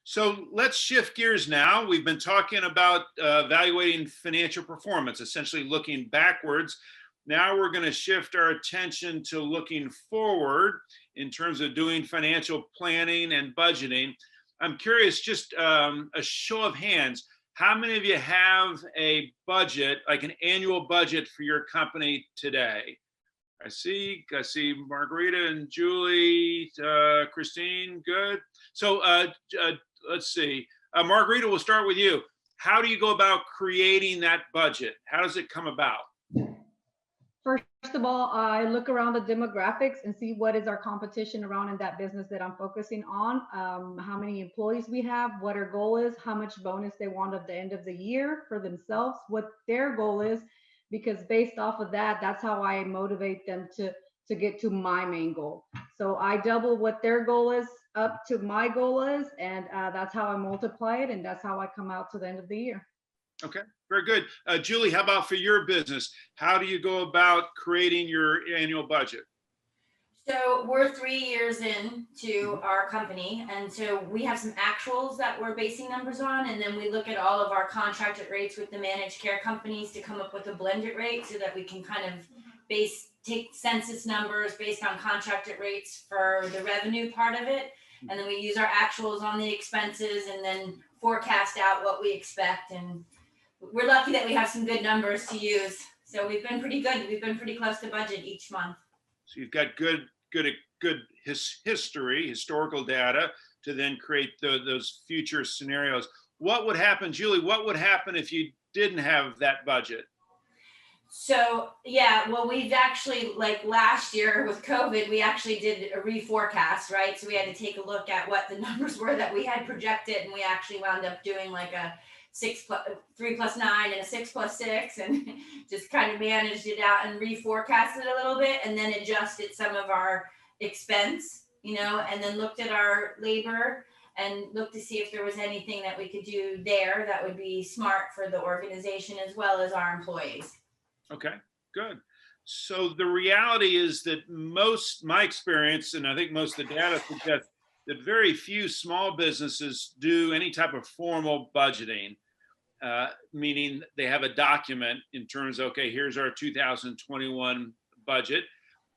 So let's shift gears now. We've been talking about evaluating financial performance, essentially looking backwards. Now we're going to shift our attention to looking forward in terms of doing financial planning and budgeting. I'm curious, just a show of hands, how many of you have a budget, like an annual budget for your company today? I see Margarita and Julie, Christine, good. So let's see. Margarita, we'll start with you. How do you go about creating that budget? How does it come about? First of all, I look around the demographics and see what is our competition around in that business that I'm focusing on, how many employees we have, what our goal is, how much bonus they want at the end of the year for themselves, what their goal is, because based off of that, that's how I motivate them to get to my main goal. So I double what their goal is up to my goal is, and that's how I multiply it, and that's how I come out to the end of the year. Okay, very good. Julie, how about for your business? How do you go about creating your annual budget? So we're 3 years into our company, and so we have some actuals that we're basing numbers on, and then we look at all of our contracted rates with the managed care companies to come up with a blended rate so that we can kind of take census numbers based on contracted rates for the revenue part of it. And then we use our actuals on the expenses and then forecast out what we expect. And we're lucky that we have some good numbers to use. So we've been pretty good. We've been pretty close to budget each month. So you've got good historical data to then create those future scenarios. What would happen, Julie? What would happen if you didn't have that budget? So yeah, well, we've actually, like last year with COVID, we actually did a reforecast, right? So we had to take a look at what the numbers were that we had projected, and we actually wound up doing like a 3 plus 9 and a 6 plus 6, and just kind of managed it out and reforecasted a little bit, and then adjusted some of our expense, and then looked at our labor and looked to see if there was anything that we could do there that would be smart for the organization as well as our employees. Okay, good. So the reality is that my experience, and I think most of the data suggests that very few small businesses do any type of formal budgeting, meaning they have a document in terms of, okay, here's our 2021 budget.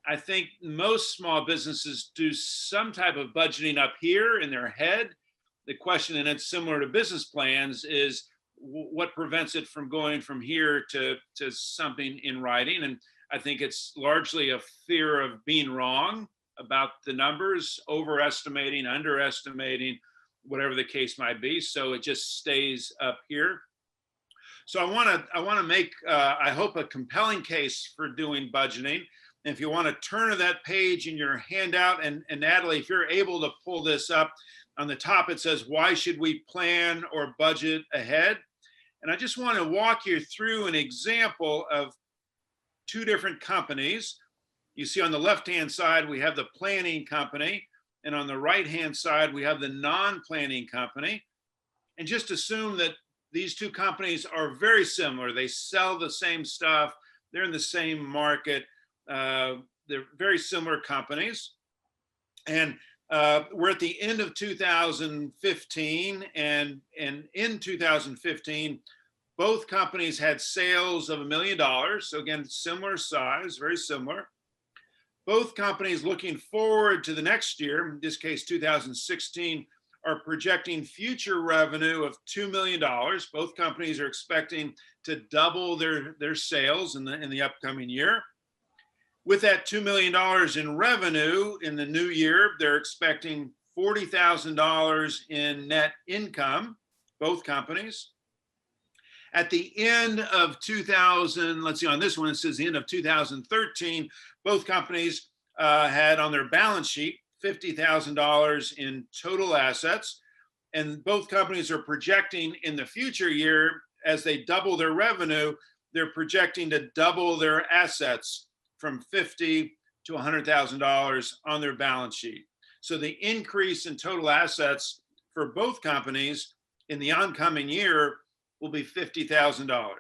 I think most small businesses do some type of budgeting up here in their head. The question, and it's similar to business plans, is what prevents it from going from here to something in writing? And I think it's largely a fear of being wrong about the numbers, overestimating, underestimating, whatever the case might be. So it just stays up here. So I want to make, I hope, a compelling case for doing budgeting. And if you want to turn to that page in your handout, and Natalie, if you're able to pull this up, on the top it says, why should we plan or budget ahead? And I just want to walk you through an example of two different companies. You see on the left-hand side, we have the planning company, and on the right-hand side, we have the non-planning company. And just assume that these two companies are very similar. They sell the same stuff. They're in the same market. They're very similar companies. And we're at the end of 2015, and in 2015, both companies had sales of $1 million. So again, similar size, very similar. Both companies looking forward to the next year, in this case 2016, are projecting future revenue of $2 million. Both companies are expecting to double their sales in the upcoming year. With that $2 million in revenue in the new year, they're expecting $40,000 in net income, both companies. At the end of 2000, let's see, on this one, it says the end of 2013, both companies had on their balance sheet $50,000 in total assets. And both companies are projecting in the future year, as they double their revenue, they're projecting to double their assets from $50,000 to $100,000 on their balance sheet. So the increase in total assets for both companies in the oncoming year will be $50,000.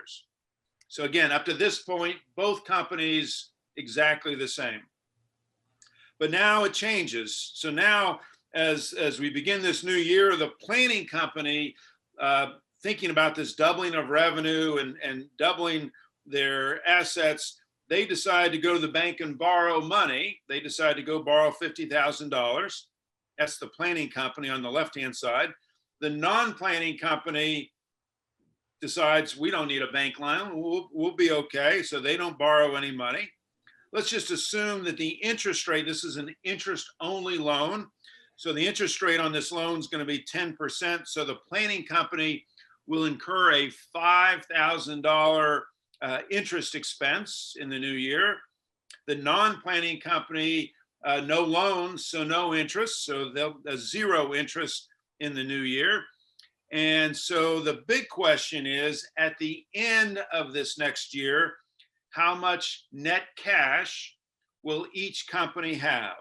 So again, up to this point, both companies exactly the same. But now it changes. So now as we begin this new year, the planning company, thinking about this doubling of revenue and doubling their assets, they decide to go to the bank and borrow money. They decide to go borrow $50,000. That's the planning company on the left-hand side. The non-planning company decides we don't need a bank line. We'll be okay. So they don't borrow any money. Let's just assume that the interest rate, this is an interest-only loan. So the interest rate on this loan is going to be 10%. So the planning company will incur a $5,000 interest expense in the new year. The non-planning company, no loans, so no interest. So they'll zero interest in the new year. And so the big question is, at the end of this next year, how much net cash will each company have?